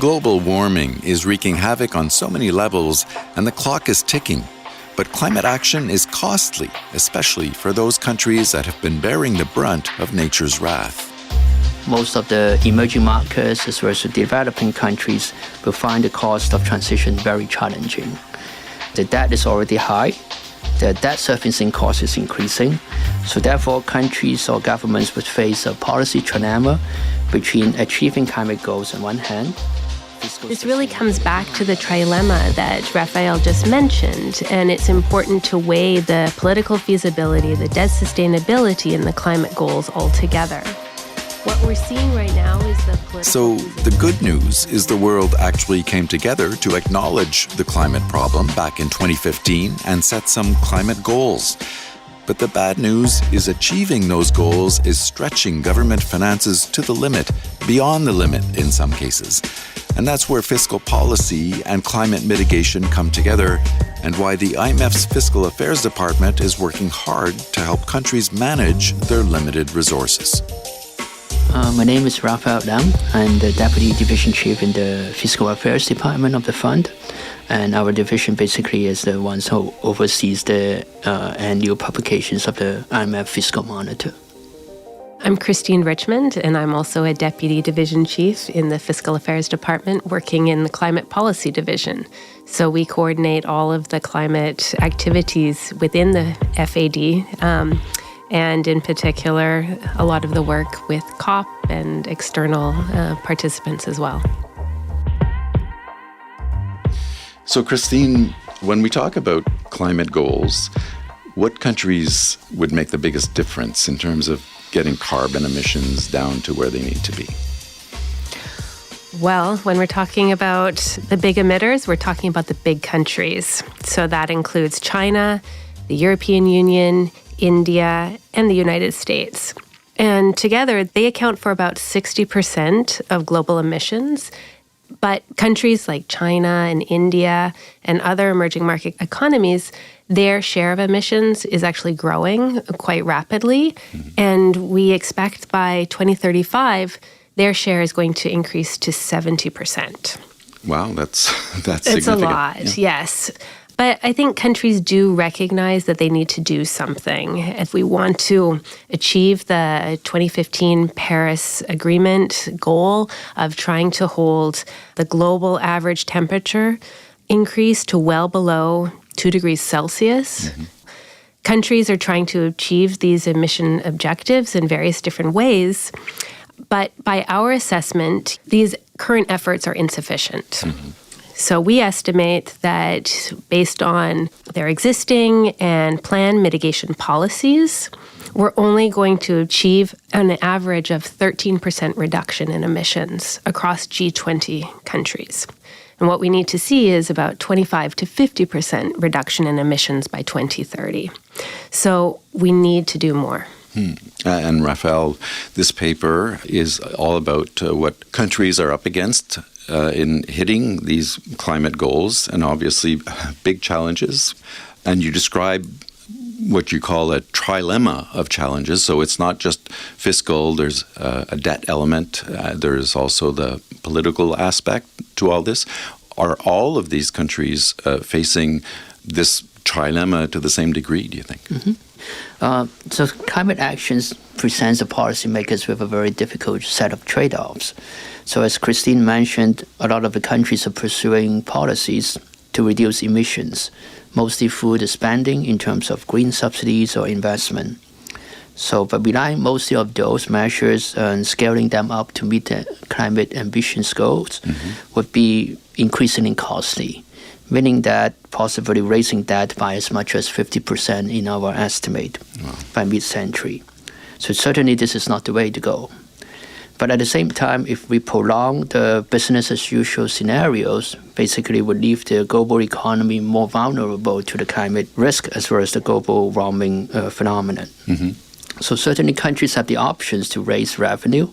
Global warming is wreaking havoc on so many levels, and the clock is ticking. But climate action is costly, especially for those countries that have been bearing the brunt of nature's wrath. Most of the emerging markets, as well as the developing countries, will find the cost of transition very challenging. The debt is already high. The debt servicing cost is increasing. So therefore, countries or governments would face a policy trilemma between achieving climate goals on one hand. This really comes back to the trilemma that Raphael just mentioned, and it's important to weigh the political feasibility, the debt sustainability, and the climate goals all together. What we're seeing right now is the political So the good news is the world actually came together to acknowledge the climate problem back in 2015 and set some climate goals. But the bad news is achieving those goals is stretching government finances to the limit, beyond the limit in some cases. And that's where fiscal policy and climate mitigation come together, and why the IMF's Fiscal Affairs Department is working hard to help countries manage their limited resources. My name is Raphael. I'm the Deputy Division Chief in the Fiscal Affairs Department of the Fund. And our division basically is the ones who oversees the annual publications of the IMF Fiscal Monitor. I'm Richmond, and I'm also a Deputy Division Chief in the Fiscal Affairs Department working in the Climate Policy Division. So we coordinate all of the climate activities within the FAD, and in particular, a lot of the work with COP and external participants as well. So Christine, when we talk about climate goals, what countries would make the biggest difference in terms of getting carbon emissions down to where they need to be? Well, when we're talking about the big emitters, we're talking about the big countries. So that includes China, the European Union, India, and the United States. And together, they account for about 60% of global emissions. But countries like China and India and other emerging market economies, their share of emissions is actually growing quite rapidly. And we expect by 2035, their share is going to increase to 70%. Wow, that's significant. It's a lot, yes. But I think countries do recognize that they need to do something. If we want to achieve the 2015 Paris Agreement goal of trying to hold the global average temperature increase to well below 2 degrees Celsius, countries are trying to achieve these emission objectives in various different ways. But by our assessment, these current efforts are insufficient. So we estimate that based on their existing and planned mitigation policies, we're only going to achieve an average of 13% reduction in emissions across G20 countries. And what we need to see is about 25 to 50% reduction in emissions by 2030. So we need to do more. And Raphael, this paper is all about what countries are up against in hitting these climate goals, and obviously big challenges. And you describe what you call a trilemma of challenges. So it's not just fiscal, there's a debt element, there's also the political aspect to all this. Are all of these countries facing this trilemma to the same degree, do you think? So climate actions presents the policymakers with a very difficult set of trade-offs. So as Christine mentioned, a lot of the countries are pursuing policies to reduce emissions, mostly through the spending in terms of green subsidies or investment. So by relying mostly on those measures and scaling them up to meet the climate ambitions goals would be increasingly costly, meaning that possibly raising debt by as much as 50% in our estimate by mid-century. So certainly this is not the way to go. But at the same time, if we prolong the business-as-usual scenarios, basically would leave the global economy more vulnerable to the climate risk as well as the global warming phenomenon. So certainly countries have the options to raise revenue,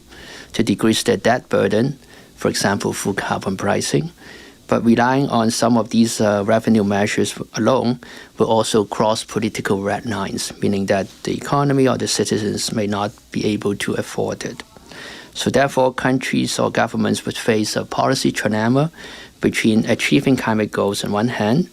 to decrease their debt burden, for example, through carbon pricing. But relying on some of these revenue measures alone will also cross political red lines, meaning that the economy or the citizens may not be able to afford it. So therefore, countries or governments would face a policy trilemma between achieving climate goals on one hand,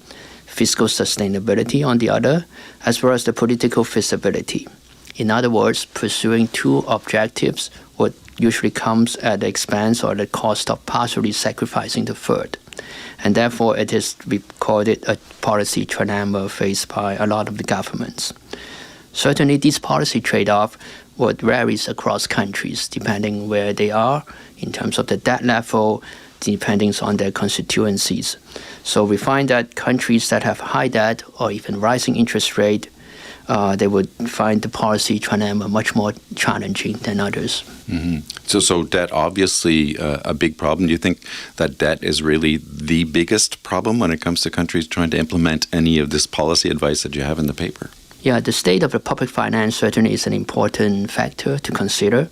fiscal sustainability on the other, as well as the political feasibility. In other words, pursuing two objectives would usually comes at the expense or the cost of partially sacrificing the third. And therefore, it is recorded a policy trilemma faced by a lot of the governments. Certainly, these policy trade-offs would vary across countries depending where they are in terms of the debt level, depending on their constituencies. So we find that countries that have high debt or even rising interest rate, they would find the policy trilemma much more challenging than others. Mm-hmm. So debt, obviously a big problem. Do you think that debt is really the biggest problem when it comes to countries trying to implement any of this policy advice that you have in the paper? Yeah, the state of the public finance certainly is an important factor to consider.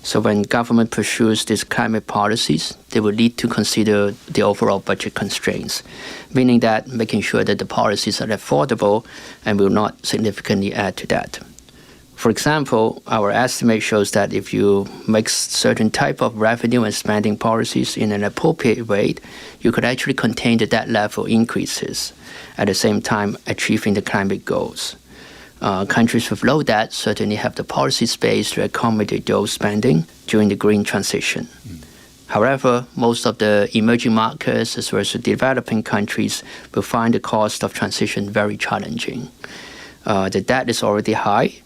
So when government pursues these climate policies, they will need to consider the overall budget constraints, meaning that making sure that the policies are affordable and will not significantly add to that. For example, our estimate shows that if you make certain type of revenue and spending policies in an appropriate way, you could actually contain the debt level increases, at the same time achieving the climate goals. Countries with low debt certainly have the policy space to accommodate those spending during the green transition. However, most of the emerging markets as well as the developing countries will find the cost of transition very challenging. The debt is already high.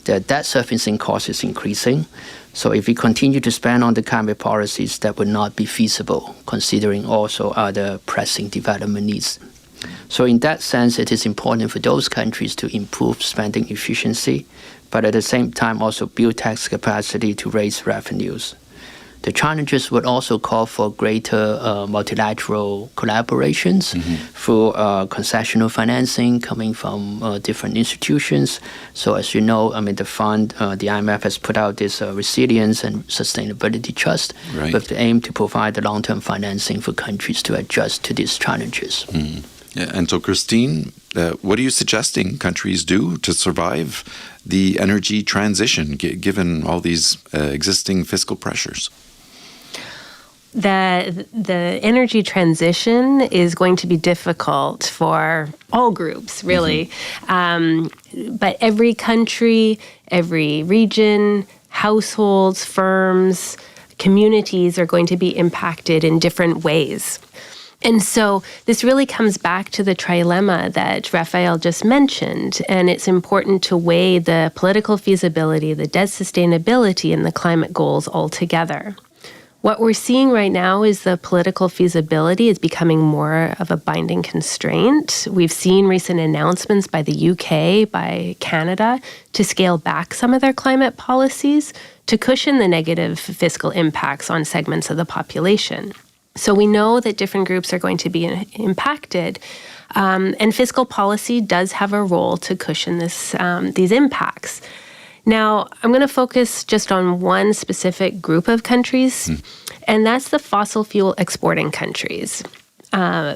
The debt servicing cost is increasing. So if we continue to spend on the climate policies, that would not be feasible, considering also other pressing development needs. So in that sense, it is important for those countries to improve spending efficiency, but at the same time also build tax capacity to raise revenues. The challenges would also call for greater multilateral collaborations through concessional financing coming from different institutions. So as you know, the fund, the IMF has put out this Resilience and Sustainability Trust with the aim to provide the long-term financing for countries to adjust to these challenges. Yeah, and so, Christine, what are you suggesting countries do to survive the energy transition, given all these existing fiscal pressures? The energy transition is going to be difficult for all groups, really. But every country, every region, households, firms, communities are going to be impacted in different ways. And so this really comes back to the trilemma that Raphael just mentioned, and it's important to weigh the political feasibility, the debt sustainability, and the climate goals all together. What we're seeing right now is the political feasibility is becoming more of a binding constraint. We've seen recent announcements by the UK, by Canada, to scale back some of their climate policies to cushion the negative fiscal impacts on segments of the population. So we know that different groups are going to be impacted, and fiscal policy does have a role to cushion these impacts. Now, I'm going to focus just on one specific group of countries, and that's the fossil fuel exporting countries,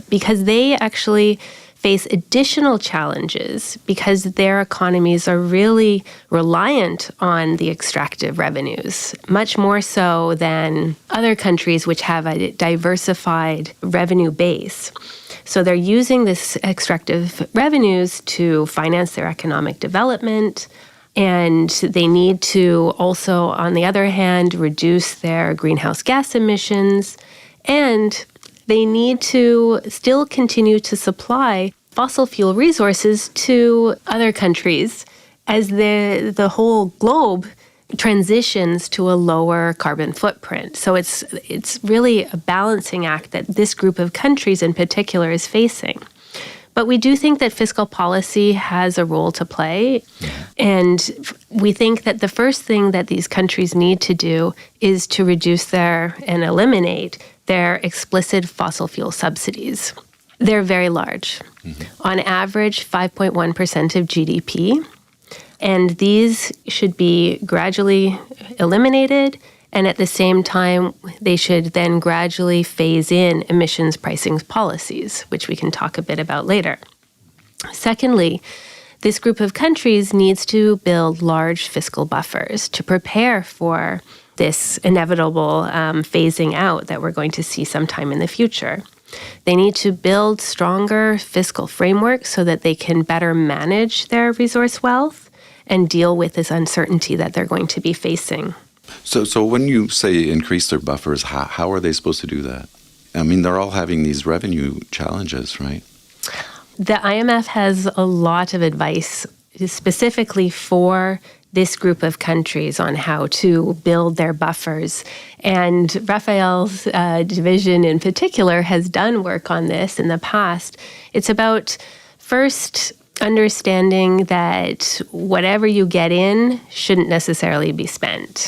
because they actually face additional challenges because their economies are really reliant on the extractive revenues, much more so than other countries which have a diversified revenue base. So they're using this extractive revenues to finance their economic development, and they need to also, on the other hand, reduce their greenhouse gas emissions, and they need to still continue to supply fossil fuel resources to other countries as the whole globe transitions to a lower carbon footprint. So it's really a balancing act that this group of countries in particular is facing. But we do think that fiscal policy has a role to play. And we think that the first thing that these countries need to do is to reduce and eliminate their explicit fossil fuel subsidies. They're very large. On average, 5.1% of GDP. And these should be gradually eliminated. And at the same time, they should then gradually phase in emissions pricing policies, which we can talk a bit about later. Secondly, this group of countries needs to build large fiscal buffers to prepare for this inevitable phasing out that we're going to see sometime in the future. They need to build stronger fiscal frameworks so that they can better manage their resource wealth and deal with this uncertainty that they're going to be facing. So when you say increase their buffers, how are they supposed to do that? I mean, they're all having these revenue challenges, right? The IMF has a lot of advice specifically for this group of countries on how to build their buffers. And Raphael's division in particular has done work on this in the past. It's about first understanding that whatever you get in shouldn't necessarily be spent,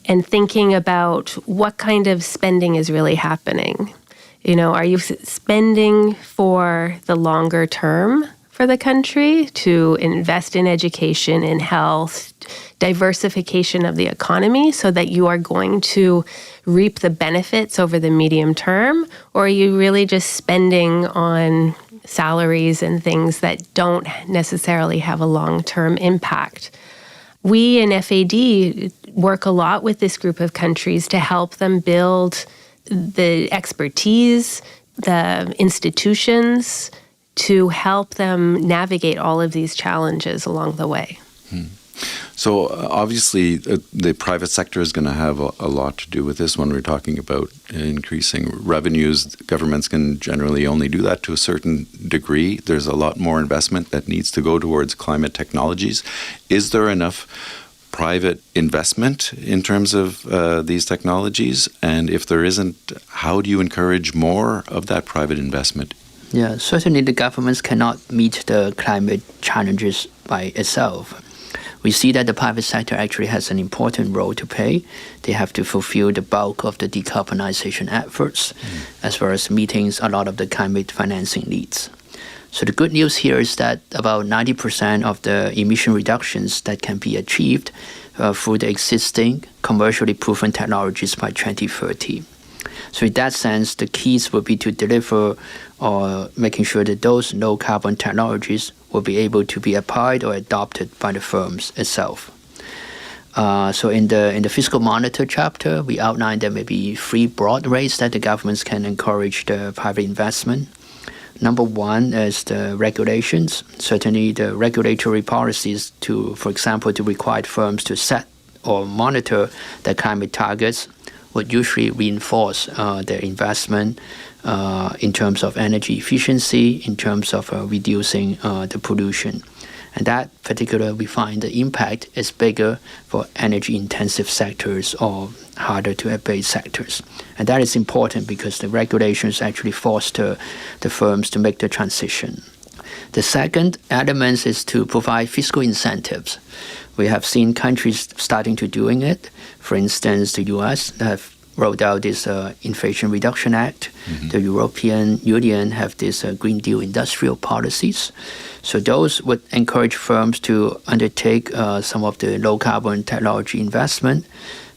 and thinking about what kind of spending is really happening. You know, are you spending for the longer term for the country to invest in education, in health, diversification of the economy so that you are going to reap the benefits over the medium term? Or are you really just spending on salaries and things that don't necessarily have a long-term impact? We in FAD work a lot with this group of countries to help them build the expertise, the institutions to help them navigate all of these challenges along the way. So obviously the private sector is going to have a lot to do with this when we're talking about increasing revenues. Governments can generally only do that to a certain degree. There's a lot more investment that needs to go towards climate technologies. Is there enough private investment in terms of these technologies? And if there isn't, how do you encourage more of that private investment? Yeah, certainly the governments cannot meet the climate challenges by itself. We see that the private sector actually has an important role to play. They have to fulfill the bulk of the decarbonization efforts, as well as meeting a lot of the climate financing needs. So the good news here is that about 90% of the emission reductions that can be achieved through the existing commercially proven technologies by 2030. So in that sense, the keys will be to deliver or making sure that those low carbon technologies will be able to be applied or adopted by the firms itself. So in the Fiscal Monitor chapter, we outlined there may be 3 broad ways that the governments can encourage the private investment. Number one is the regulations. Certainly the regulatory policies to, for example, to require firms to set or monitor their climate targets would usually reinforce their investment in terms of energy efficiency, in terms of reducing the pollution. And that particular, we find the impact is bigger for energy-intensive sectors or harder to abate sectors. And that is important because the regulations actually foster the firms to make the transition. The second element is to provide fiscal incentives. We have seen countries starting to doing it. For instance, the U.S. have rolled out this Inflation Reduction Act. The European Union have this Green Deal industrial policies. So those would encourage firms to undertake some of the low-carbon technology investment.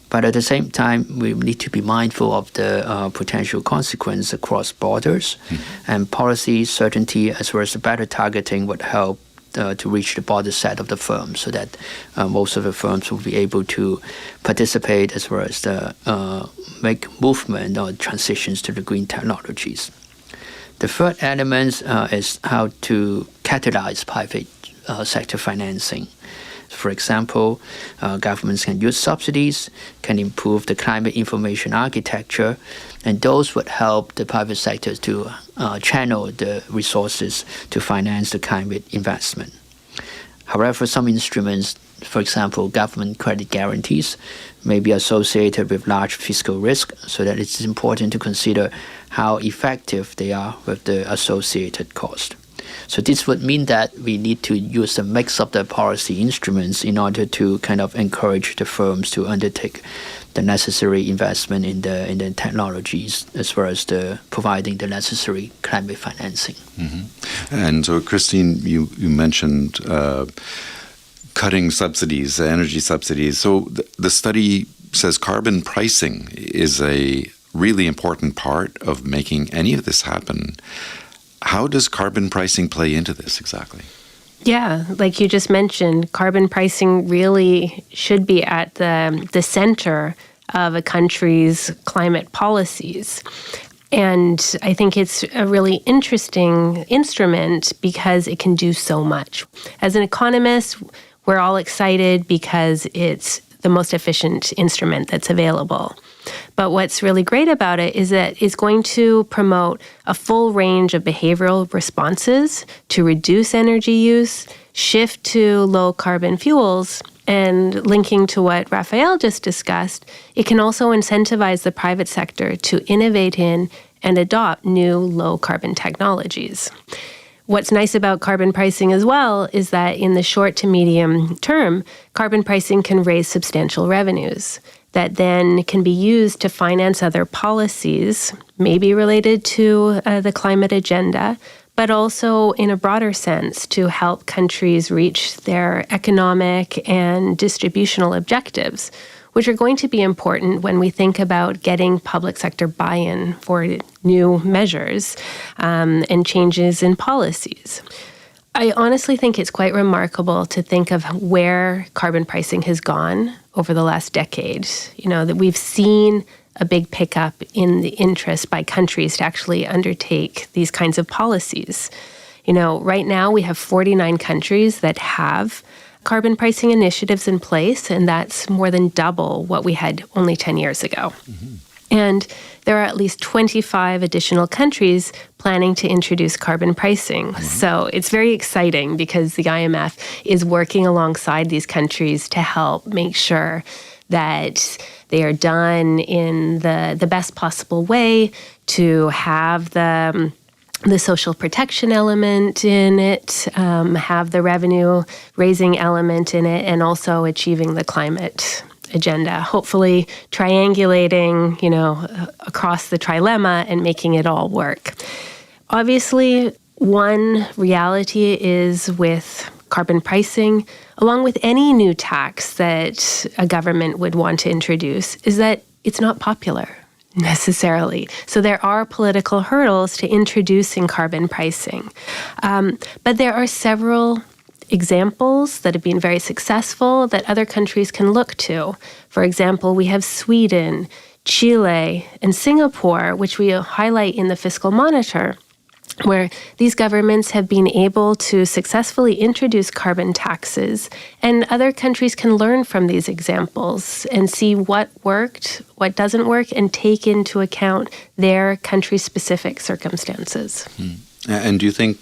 But at the same time, we need to be mindful of the potential consequence across borders. And policy certainty as well as the better targeting would help to reach the broader set of the firms so that most of the firms will be able to participate as well as make movement or transitions to the green technologies. The third element is how to catalyze private sector financing. For example, governments can use subsidies, can improve the climate information architecture, and those would help the private sector to channel the resources to finance the climate investment. However, some instruments, for example, government credit guarantees, may be associated with large fiscal risk, so that it's important to consider how effective they are with the associated cost. So this would mean that we need to use a mix of the policy instruments in order to kind of encourage the firms to undertake the necessary investment in the technologies as well as the providing the necessary climate financing. And so, Christine, you mentioned cutting subsidies, energy subsidies. So the study says carbon pricing is a really important part of making any of this happen. How does carbon pricing play into this exactly? Yeah, like you just mentioned, carbon pricing really should be at the center of a country's climate policies. And I think it's a really interesting instrument because it can do so much. As an economist, we're all excited because it's the most efficient instrument that's available. But what's really great about it is that it's going to promote a full range of behavioral responses to reduce energy use, shift to low carbon fuels, and linking to what Raphael just discussed, it can also incentivize the private sector to innovate in and adopt new low carbon technologies. What's nice about carbon pricing as well is that in the short to medium term, carbon pricing can raise substantial revenues that then can be used to finance other policies, maybe related to the climate agenda, but also in a broader sense to help countries reach their economic and distributional objectives, which are going to be important when we think about getting public sector buy-in for new measures and changes in policies. I honestly think it's quite remarkable to think of where carbon pricing has gone over the last decade. You know, that we've seen a big pickup in the interest by countries to actually undertake these kinds of policies. You know, right now we have 49 countries that have carbon pricing initiatives in place, and that's more than double what we had only 10 years ago. Mm-hmm. And there are at least 25 additional countries planning to introduce carbon pricing. Mm-hmm. So it's very exciting because the IMF is working alongside these countries to help make sure that they are done in the best possible way, to have the social protection element in it, have the revenue-raising element in it, and also achieving the climate agenda, hopefully triangulating, across the trilemma and making it all work. Obviously, one reality is with carbon pricing, along with any new tax that a government would want to introduce, is that it's not popular necessarily. So there are political hurdles to introducing carbon pricing. But there are several examples that have been very successful that other countries can look to. For example, we have Sweden, Chile, and Singapore, which we highlight in the Fiscal Monitor, where these governments have been able to successfully introduce carbon taxes, and other countries can learn from these examples and see what worked, what doesn't work, and take into account their country-specific circumstances. And do you think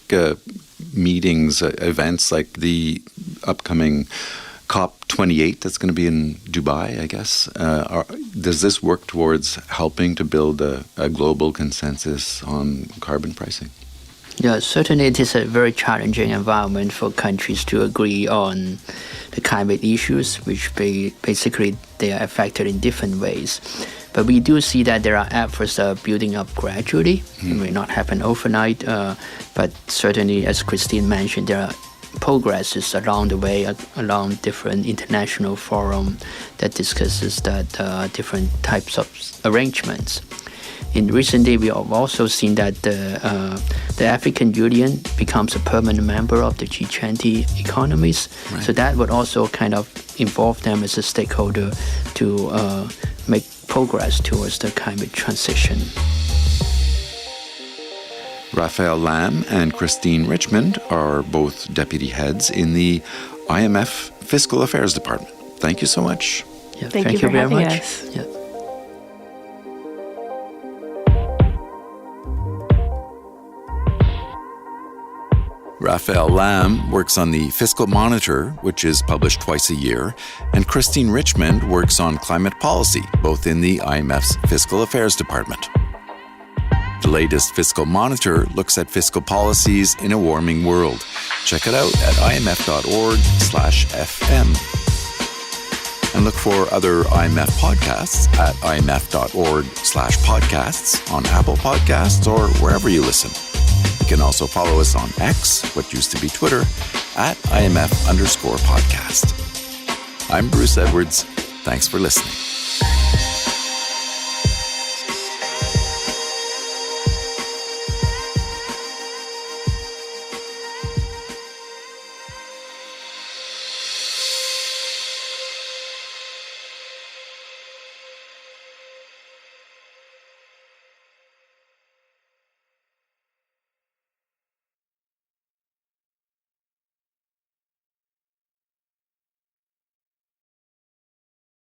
meetings, events like the upcoming COP28 that's going to be in Dubai, I guess, does this work towards helping to build a global consensus on carbon pricing? Yeah, certainly it is a very challenging environment for countries to agree on the climate issues, which basically they are affected in different ways. But we do see that there are efforts that are building up gradually. It may not happen overnight, but certainly, as Christine mentioned, there are progresses along the way, along different international forum that discusses that different types of arrangements. In recently, we have also seen that the African Union becomes a permanent member of the G20 economies. Right. So that would also kind of involve them as a stakeholder to make progress towards the climate transition. Raphael Lam and Christine Richmond are both deputy heads in the IMF Fiscal Affairs Department. Thank you so much. Yeah, thank you for very having much. us. Yeah. Raphael Lam works on the Fiscal Monitor, which is published twice a year, and Christine Richmond works on climate policy, both in the IMF's Fiscal Affairs Department. The latest Fiscal Monitor looks at fiscal policies in a warming world. Check it out at imf.org/fm. And look for other IMF podcasts at imf.org/podcasts on Apple Podcasts or wherever you listen. You can also follow us on X, what used to be Twitter, at IMF_podcast. I'm Bruce Edwards. Thanks for listening.